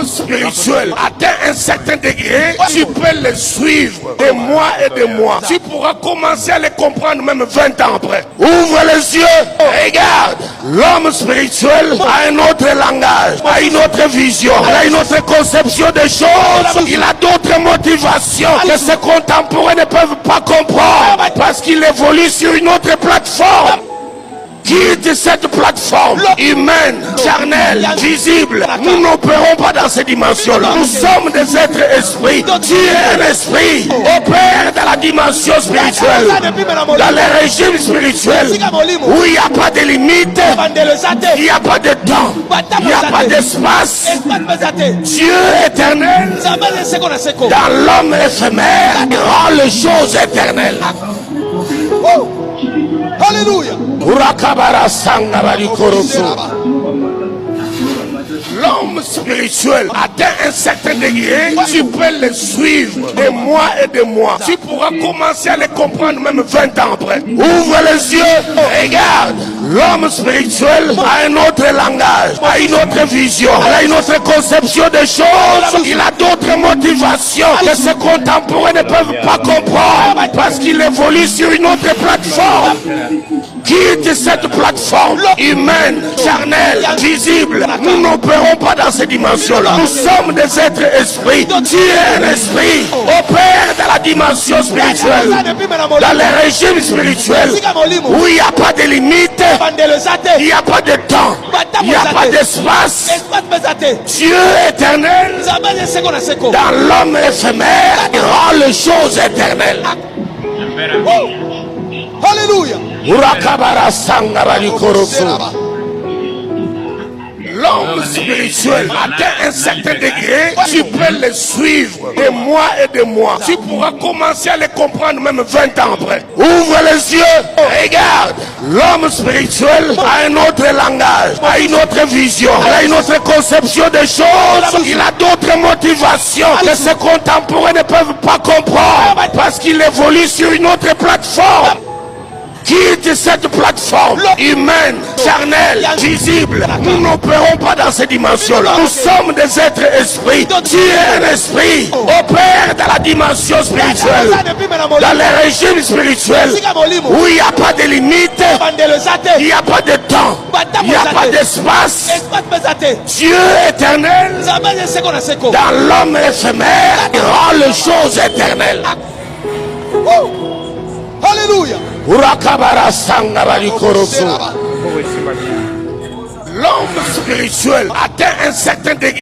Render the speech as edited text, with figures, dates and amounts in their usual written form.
L'homme spirituel atteint un certain degré, tu peux le suivre des mois et des mois. Tu pourras commencer à le comprendre même 20 ans après. Ouvre les yeux, regarde. L'homme spirituel a un autre langage, a une autre vision, a une autre conception des choses. Il a d'autres motivations que ses contemporains ne peuvent pas comprendre parce qu'il évolue sur une autre plateforme. Quitte cette plateforme humaine, charnelle, visible. Nous n'opérons pas dans ces dimensions-là. Nous sommes des êtres esprits. Dieu est un esprit. Opère dans la dimension spirituelle. Dans les régimes spirituels où il n'y a pas de limite, il n'y a pas de temps, il n'y a pas d'espace. Dieu éternel, dans l'homme éphémère, rend les choses éternelles. Alléluia. L'homme spirituel atteint un certain degré, tu peux le suivre des mois et des mois. Tu pourras commencer à le comprendre même 20 ans après. Ouvre les yeux, regarde. L'homme spirituel a un autre langage, a une autre vision, a une autre conception des choses. Il a d'autres motivations que ses contemporains ne peuvent pas comprendre parce qu'il évolue sur une autre plateforme. Quitte cette plateforme humaine, charnelle, visible. Nous n'opérons pas dans ces dimensions-là. Nous sommes des êtres esprits. Dieu est un esprit. Opère dans la dimension spirituelle. Dans les régimes spirituels où il n'y a pas de limite, il n'y a pas de temps, il n'y a pas d'espace. Dieu éternel, dans l'homme éphémère, il rend les choses éternelles. Alléluia. L'homme spirituel atteint un certain degré, tu peux le suivre des mois et des mois. Tu pourras commencer à le comprendre même 20 ans après. Ouvre les yeux, regarde. L'homme spirituel a un autre langage, a une autre vision, a une autre conception des choses. Il a d'autres motivations que ses contemporains ne peuvent pas comprendre parce qu'il évolue sur une autre plateforme. Quitte cette plateforme humaine, charnelle, visible. Nous n'opérons pas dans ces dimensions-là. Nous sommes des êtres esprits. Dieu est un esprit. Opère dans la dimension spirituelle. Dans les régimes spirituels où il n'y a pas de limite, il n'y a pas de temps, il n'y a pas d'espace. Dieu éternel, dans l'homme éphémère, il rend les choses éternelles. Alléluia. L'homme spirituel atteint un certain degré.